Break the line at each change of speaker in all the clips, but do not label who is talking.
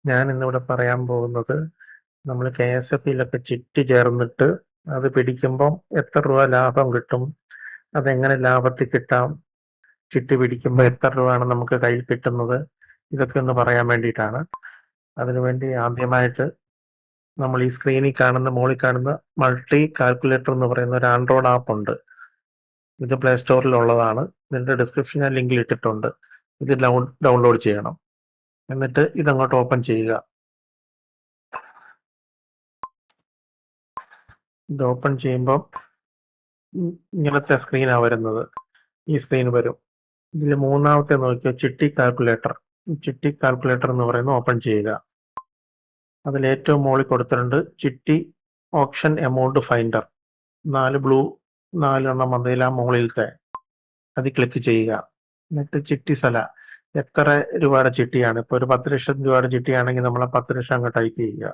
ഞാൻ ഇന്നിവിടെ പറയാൻ പോകുന്നത് നമ്മൾ KSFE-ലൊക്കെ ചിട്ടി ചേർന്നിട്ട് അത് പിടിക്കുമ്പം എത്ര രൂപ ലാഭം കിട്ടും, അതെങ്ങനെ ലാഭത്തിൽ കിട്ടാം, ചിട്ടി പിടിക്കുമ്പോൾ എത്ര രൂപയാണ് നമുക്ക് കയ്യിൽ കിട്ടുന്നത്, ഇതൊക്കെ ഒന്ന് പറയാൻ വേണ്ടിയിട്ടാണ്. അതിനുവേണ്ടി ആദ്യമായിട്ട് നമ്മൾ ഈ സ്ക്രീനിൽ മുകളിൽ കാണുന്ന മൾട്ടി കാൽക്കുലേറ്റർ എന്ന് പറയുന്ന ഒരു ആൻഡ്രോയിഡ് ആപ്പ് ഉണ്ട്. ഇത് പ്ലേ സ്റ്റോറിലുള്ളതാണ്. ഇതിന്റെ ഡിസ്ക്രിപ്ഷൻ ഞാൻ ലിങ്കിൽ ഇട്ടിട്ടുണ്ട്. ഇത് ഡൗൺലോഡ് ചെയ്യണം. എന്നിട്ട് ഇതങ്ങോട്ട് ഓപ്പൺ ചെയ്യുക. ഇത് ഓപ്പൺ ചെയ്യുമ്പോൾ ഇങ്ങനത്തെ സ്ക്രീനാണ് വരുന്നത്. ഈ സ്ക്രീൻ വരും. ഇതിൽ മൂന്നാമത്തെ നോക്കിയോ, ചിട്ടി കാൽക്കുലേറ്റർ. ചിട്ടി കാൽക്കുലേറ്റർ എന്ന് പറയുന്നത് ഓപ്പൺ ചെയ്യുക. അതിൽ ഏറ്റവും മുകളിൽ കൊടുത്തിട്ടുണ്ട് ചിട്ടി ഓപ്ഷൻ എമൗണ്ട് ഫൈൻഡർ. 4 വന്നതിൽ ആ മുകളിലത്തെ അത് ക്ലിക്ക് ചെയ്യുക. എന്നിട്ട് ചിട്ടി സ്ഥല എത്ര രൂപയുടെ ചിട്ടിയാണ്. ഇപ്പൊ ഒരു 10 ലക്ഷം രൂപയുടെ ചിട്ടിയാണെങ്കിൽ നമ്മൾ 10 ലക്ഷം അങ്ങ് ടൈപ്പ് ചെയ്യുക.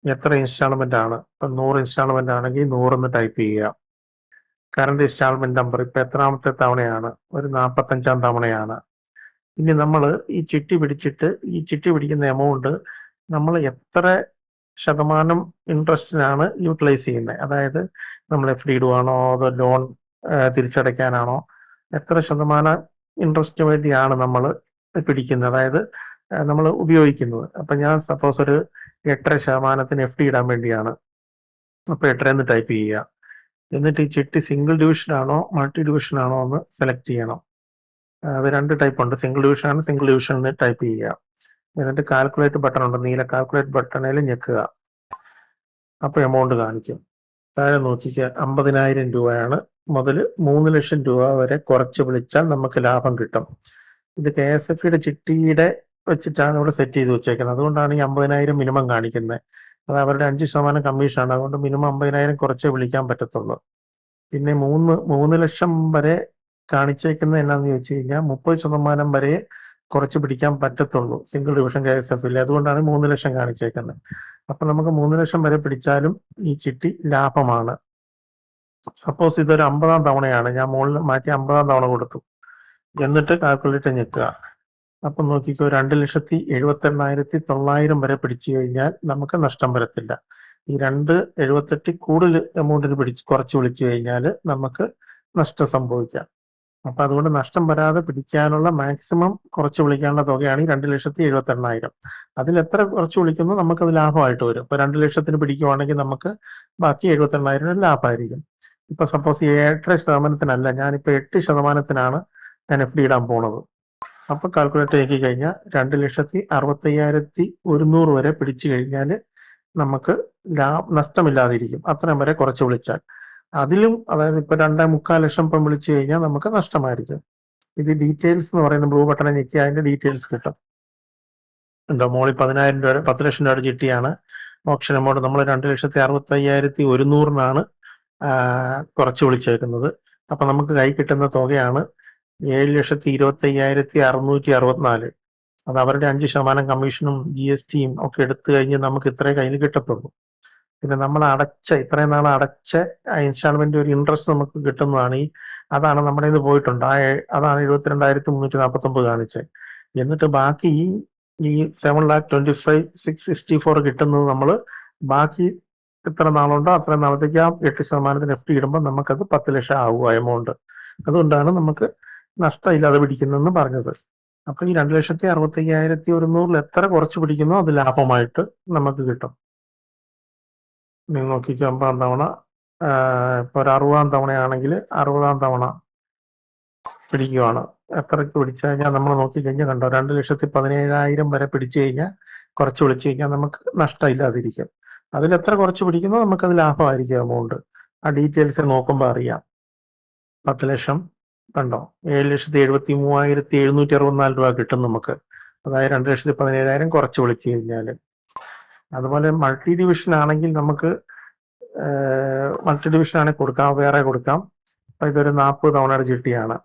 എത്ര ഇൻസ്റ്റാൾമെന്റ് ആണ്, ഇപ്പൊ 100 ഇൻസ്റ്റാൾമെന്റ് ആണെങ്കിൽ 100 എന്ന് ടൈപ്പ് ചെയ്യുക. കറണ്ട് ഇൻസ്റ്റാൾമെന്റ് നമ്പർ ഇപ്പൊ എത്രാമത്തെ തവണയാണ്, ഒരു 45-ാം തവണയാണ്. ഇനി നമ്മൾ ഈ ചിട്ടി പിടിച്ചിട്ട് ഈ ചിട്ടി പിടിക്കുന്ന എമൗണ്ട് നമ്മൾ എത്ര ശതമാനം ഇൻട്രസ്റ്റിനാണ് യൂട്ടിലൈസ് ചെയ്യുന്നത്, അതായത് നമ്മൾ FD ഇടുവാണോ അതോ ലോൺ തിരിച്ചടയ്ക്കാനാണോ, എത്ര ശതമാനം ഇൻട്രസ്റ്റിന് വേണ്ടിയാണ് നമ്മൾ പിടിക്കുന്നത്, അതായത് നമ്മൾ ഉപയോഗിക്കുന്നത്. അപ്പൊ ഞാൻ സപ്പോസ് ഒരു 8.5% FD ഇടാൻ വേണ്ടിയാണ്. അപ്പൊ 8 എന്ന് ടൈപ്പ് ചെയ്യുക. എന്നിട്ട് ഈ ചിട്ടി സിംഗിൾ ഡിവിഷൻ ആണോ മൾട്ടി ഡിവിഷൻ ആണോ എന്ന് സെലക്ട് ചെയ്യണം. അത് 2 ടൈപ്പ് ഉണ്ട്. സിംഗിൾ ഡിവിഷൻ ആണ്, സിംഗിൾ ഡിവിഷൻ എന്ന് ടൈപ്പ് ചെയ്യുക. എന്നിട്ട് കാൽക്കുലേറ്റ് ബട്ടൺ ഉണ്ട്, നീല കാൽക്കുലേറ്റ് ബട്ടണിൽ ഞെക്കുക. അപ്പോൾ എമൗണ്ട് കാണിക്കും. താഴെ നോക്കിക്കുക, 50,000 രൂപയാണ് മുതൽ 3 ലക്ഷം രൂപ വരെ കുറച്ച് വിളിച്ചാൽ നമുക്ക് ലാഭം കിട്ടും. ഇത് KSFE-യുടെ ചിട്ടിയുടെ വെച്ചിട്ടാണ് ഇവിടെ സെറ്റ് ചെയ്ത് വെച്ചേക്കുന്നത്. അതുകൊണ്ടാണ് ഈ 50,000 മിനിമം കാണിക്കുന്നത്. അത് അവരുടെ 5% കമ്മീഷനാണ്. അതുകൊണ്ട് മിനിമം 50,000 കുറച്ചേ വിളിക്കാൻ പറ്റത്തുള്ളൂ. പിന്നെ 3 ലക്ഷം വരെ കാണിച്ചേക്കുന്നത് എന്നാന്ന് ചോദിച്ചു കഴിഞ്ഞാൽ 30% വരെ കുറച്ച് പിടിക്കാൻ പറ്റത്തുള്ളൂ സിംഗിൾ ഡിവിഷൻ KSFE-ൽ. അതുകൊണ്ടാണ് 3 ലക്ഷം കാണിച്ചേക്കുന്നത്. അപ്പൊ നമുക്ക് 3 ലക്ഷം വരെ പിടിച്ചാലും ഈ ചിട്ടി ലാഭമാണ്. സപ്പോസ് ഇതൊരു 50-ാം തവണയാണ്, ഞാൻ മുകളിൽ മാറ്റി 50-ാം തവണ കൊടുത്തു. എന്നിട്ട് കാൽക്കുലേറ്റർ ഞെക്കുക. അപ്പൊ നോക്കിക്കോ, 2,78,900 വരെ പിടിച്ചു കഴിഞ്ഞാൽ നമുക്ക് നഷ്ടം വരത്തില്ല. ഈ 2,78 കൂടുതൽ എമൗണ്ടിന് കുറച്ച് വിളിച്ചു കഴിഞ്ഞാൽ നമുക്ക് നഷ്ടം സംഭവിക്കാം. അപ്പൊ അതുകൊണ്ട് നഷ്ടം വരാതെ പിടിക്കാനുള്ള മാക്സിമം കുറച്ച് വിളിക്കാനുള്ള തുകയാണ് ഈ 2,78,900. അതിൽ എത്ര കുറച്ച് വിളിക്കുന്നു നമുക്കത് ലാഭമായിട്ട് വരും. ഇപ്പൊ 2 ലക്ഷത്തിന് പിടിക്കുവാണെങ്കിൽ നമുക്ക് ബാക്കി 78,000 ലാഭമായിരിക്കും. ഇപ്പൊ സപ്പോസ് 7.5%-നല്ല, ഞാനിപ്പോ 8%-നാണ് ഞാൻ FD ഇടാൻ പോണത്. അപ്പൊ കാൽക്കുലേറ്റ് ആക്കി കഴിഞ്ഞാൽ 2,65,100 വരെ പിടിച്ചു കഴിഞ്ഞാൽ നമുക്ക് നഷ്ടമില്ലാതിരിക്കും. അത്രയും വരെ കുറച്ച് വിളിച്ചാൽ. അതിലും, അതായത് ഇപ്പൊ 2.25 ലക്ഷം ഇപ്പം വിളിച്ചു കഴിഞ്ഞാൽ നമുക്ക് നഷ്ടമായിരിക്കും. ഇത് ഡീറ്റെയിൽസ് എന്ന് പറയുന്ന ബ്ലൂ ബട്ടണെ ഞെക്കി അതിന്റെ ഡീറ്റെയിൽസ് കിട്ടും. ഉണ്ടോ, മോളിൽ 10,000 രൂപ 10 ലക്ഷം രൂപയുടെ ചിട്ടിയാണ്. ഓപ്ഷൻ എമൗണ്ട് നമ്മൾ 2,65,100-നാണ് കുറച്ച് വിളിച്ചേക്കുന്നത്. അപ്പൊ നമുക്ക് കൈ കിട്ടുന്ന തുകയാണ് 7,25,664. അത് അവരുടെ 5% കമ്മീഷനും GST-യും ഒക്കെ എടുത്തു കഴിഞ്ഞ് നമുക്ക് ഇത്രേ കയ്യിൽ കിട്ടത്തുള്ളൂ. പിന്നെ നമ്മൾ ഇത്രയും നാൾ അടച്ച ഇൻസ്റ്റാൾമെന്റ് ഒരു ഇൻട്രസ്റ്റ് നമുക്ക് കിട്ടുന്നതാണ്. അതാണ് നമ്മുടെ ഇത് പോയിട്ടുണ്ട്. അതാണ് 72,349 കാണിച്ചത്. എന്നിട്ട് ബാക്കി ഈ 7,25,664 കിട്ടുന്നത് നമ്മൾ ബാക്കി എത്ര നാളുണ്ടോ അത്രയും നാളത്തേക്ക് ആ 8% FD ഇടുമ്പോൾ നമുക്കത് 10 ലക്ഷം ആവുക എമൗണ്ട്. അതുകൊണ്ടാണ് നമുക്ക് നഷ്ടമില്ലാതെ പിടിക്കുന്നതെന്ന് പറഞ്ഞത്. അപ്പൊ ഈ 2,65,100 എത്ര കുറച്ച് പിടിക്കുന്നോ അത് ലാഭമായിട്ട് നമുക്ക് കിട്ടും. നിങ്ങൾ നോക്കിക്കോ, 50-ാം തവണ, ഇപ്പൊ ഒരു 60-ാം തവണയാണെങ്കിൽ 60-ാം തവണ പിടിക്കുവാണ്. എത്രക്ക് പിടിച്ചു കഴിഞ്ഞാൽ നമ്മൾ നോക്കിക്കഴിഞ്ഞാൽ കണ്ടോ, 2,17,000 വരെ പിടിച്ചു കഴിഞ്ഞാൽ കുറച്ച് വിളിച്ചു കഴിഞ്ഞാൽ നമുക്ക് നഷ്ടമില്ലാതിരിക്കും. അതിൽ എത്ര കുറച്ച് പിടിക്കുന്നോ നമുക്കത് ലാഭമായിരിക്കും എമൗണ്ട്. ആ ഡീറ്റെയിൽസ് നോക്കുമ്പോൾ അറിയാം. 10 ലക്ഷം കണ്ടോ, 7,73,764 രൂപ കിട്ടും നമുക്ക്. അതായത് 2,17,000 കുറച്ച് വിളിച്ചു കഴിഞ്ഞാൽ. അതുപോലെ മൾട്ടി ഡിവിഷൻ ആണെങ്കിൽ നമുക്ക് മൾട്ടി ഡിവിഷൻ ആണെങ്കിൽ വേറെ കൊടുക്കാം. അപ്പൊ ഇതൊരു 40 തവണയുടെ ചിട്ടിയാണ്,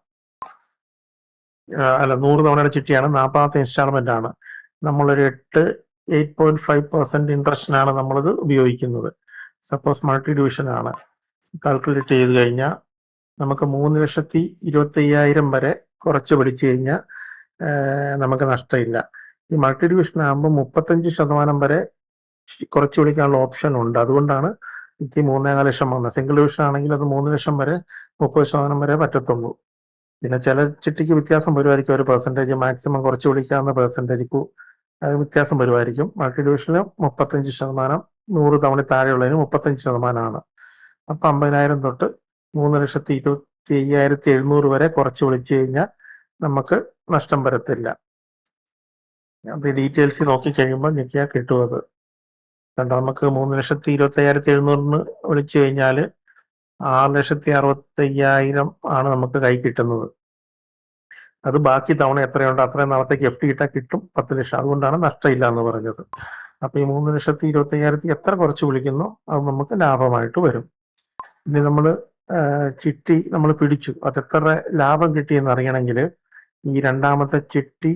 100 തവണയുടെ ചിട്ടിയാണ്. 40-ാമത്തെ ഇൻസ്റ്റാൾമെന്റ് ആണ്. നമ്മളൊരു 8.5% ഇൻട്രസ്റ്റിനാണ് നമ്മളിത് ഉപയോഗിക്കുന്നത്. സപ്പോസ് മൾട്ടി ഡിവിഷൻ ആണ്. കാൽക്കുലേറ്റ് ചെയ്ത് കഴിഞ്ഞാൽ നമുക്ക് 3,25,000 വരെ കുറച്ച് പിടിച്ചു കഴിഞ്ഞാൽ നമുക്ക് നഷ്ടമില്ല. ഈ മൾട്ടി ഡിവിഷൻ ആകുമ്പോൾ 35% വരെ കുറച്ച് വിളിക്കാനുള്ള ഓപ്ഷൻ ഉണ്ട്. അതുകൊണ്ടാണ് എനിക്ക് 3.25 ലക്ഷം വന്നത്. സിംഗിൾ ഡിവിഷൻ ആണെങ്കിൽ അത് 3 ലക്ഷം വരെ 30% വരെ പറ്റത്തുള്ളൂ. പിന്നെ ചില ചിട്ടിക്ക് വ്യത്യാസം വരുമായിരിക്കും, ഒരു പെർസെൻറ്റേജ് മാക്സിമം കുറച്ച് വിളിക്കാവുന്ന പെർസെൻറ്റേജ് വ്യത്യാസം വരുമായിരിക്കും. മൾട്ടി ഡിവിഷന് 35%, 100 തവണ താഴെയുള്ളതിന് 35%. അപ്പം 50,000 തൊട്ട് 3,25,700 വരെ കുറച്ച് വിളിച്ചു കഴിഞ്ഞാൽ നമുക്ക് നഷ്ടം വരത്തില്ല. അത് ഡീറ്റെയിൽസ് നോക്കിക്കഴിയുമ്പോൾ ഞെക്കിയാൽ കിട്ടും. അത് കണ്ടോ, നമുക്ക് 3,25,700 വിളിച്ചു കഴിഞ്ഞാൽ 6,65,000 ആണ് നമുക്ക് കൈ കിട്ടുന്നത്. അത് ബാക്കി തവണ എത്രയുണ്ടോ അത്രയും നാളത്തേക്ക് FD ഇട്ടാൽ കിട്ടും 10 ലക്ഷം. അതുകൊണ്ടാണ് നഷ്ടമില്ല എന്ന് പറഞ്ഞത്. അപ്പൊ ഈ 3,25,000 എത്ര കുറച്ച് വിളിക്കുന്നോ അത് നമുക്ക് ലാഭമായിട്ട് വരും. ഇനി നമ്മൾ ചിട്ടി നമ്മൾ പിടിച്ചു, അത് എത്ര ലാഭം കിട്ടിയെന്ന് അറിയണമെങ്കിൽ ഈ രണ്ടാമത്തെ ചിട്ടി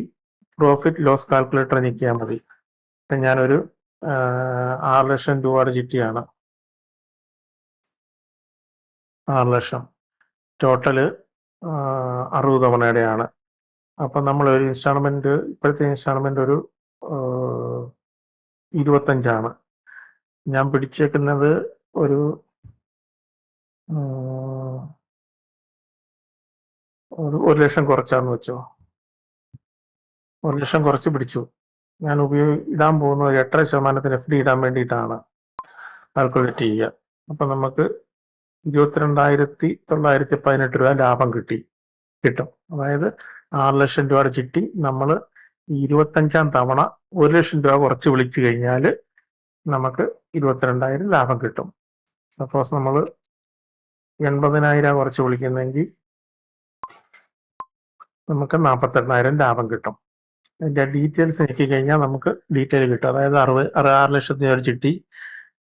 പ്രോഫിറ്റ് ലോസ് കാൽക്കുലേറ്റർ ഞെക്കിയാൽ മതി. ഞാനൊരു 6 ലക്ഷം രൂപയുടെ ചിട്ടിയാണ്. 6 ലക്ഷം ടോട്ടല് 60 തവണയുടെയാണ്. അപ്പം നമ്മൾ ഒരു ഇൻസ്റ്റാൾമെന്റ്, ഇപ്പോഴത്തെ ഇൻസ്റ്റാൾമെന്റ് ഒരു 25 ഞാൻ പിടിച്ചേക്കുന്നത്. ഒരു 1 ലക്ഷം കുറച്ചാന്ന് വെച്ചോ. 1 ലക്ഷം കുറച്ച് പിടിച്ചു. ഞാൻ ഇടാൻ പോകുന്ന ഒരു 8% FD ഇടാൻ വേണ്ടിയിട്ടാണ് കാൽക്കുലേറ്റ് ചെയ്യുക. അപ്പൊ നമുക്ക് 22,918 രൂപ ലാഭം കിട്ടും. അതായത് 6 ലക്ഷം രൂപയുടെ ചിട്ടി നമ്മൾ 25 തവണ 1 ലക്ഷം രൂപ കുറച്ച് വിളിച്ചു കഴിഞ്ഞാൽ നമുക്ക് 22,000 ലാഭം കിട്ടും. സപ്പോസ് നമ്മൾ 80,000 കുറച്ച് വിളിക്കുന്നെങ്കിൽ നമുക്ക് 48,000 ലാഭം കിട്ടും. അതിന്റെ ഡീറ്റെയിൽസ് നോക്കി കഴിഞ്ഞാൽ നമുക്ക് ഡീറ്റെയിൽ കിട്ടും. അതായത് 6 ലക്ഷത്തിന് ഒരു ചിട്ടി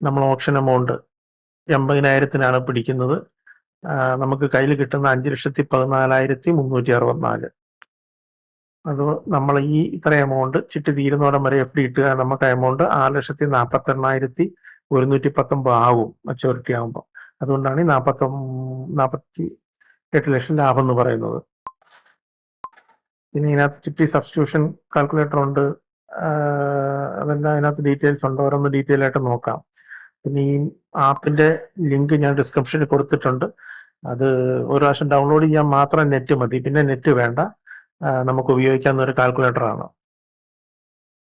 നമ്മൾ ഓപ്ഷൻ എമൗണ്ട് 80,000-ത്തിനാണ് പിടിക്കുന്നത്. നമുക്ക് കയ്യിൽ കിട്ടുന്ന 5,14,364. അത് നമ്മൾ ഇത്ര എമൗണ്ട് ചിട്ടി തീരുന്നോടം വരെ FD ഇട്ടുക, നമുക്ക് എമൗണ്ട് 6,48,119 ആവും മെച്ചൂരിറ്റി ആകുമ്പോൾ. അതുകൊണ്ടാണ് ഈ 48 ലക്ഷം ലാഭം എന്ന് പറയുന്നത്. പിന്നെ ഇതിനകത്ത് ചിട്ടി സബ്സ്റ്റിറ്റ്യൂഷൻ കാൽക്കുലേറ്റർ ഉണ്ട്. അതെല്ലാം അതിനകത്ത് ഡീറ്റെയിൽസ് ഉണ്ട്. ഓരോന്ന് ഡീറ്റെയിൽ ആയിട്ട് നോക്കാം. പിന്നെ ഈ ആപ്പിന്റെ ലിങ്ക് ഞാൻ ഡിസ്ക്രിപ്ഷനിൽ കൊടുത്തിട്ടുണ്ട്. അത് ഒരു പ്രാവശ്യം ഡൗൺലോഡ് ചെയ്യാൻ മാത്രം നെറ്റ് മതി, പിന്നെ നെറ്റ് വേണ്ട. നമുക്ക് ഉപയോഗിക്കാവുന്ന ഒരു കാൽക്കുലേറ്ററാണ്.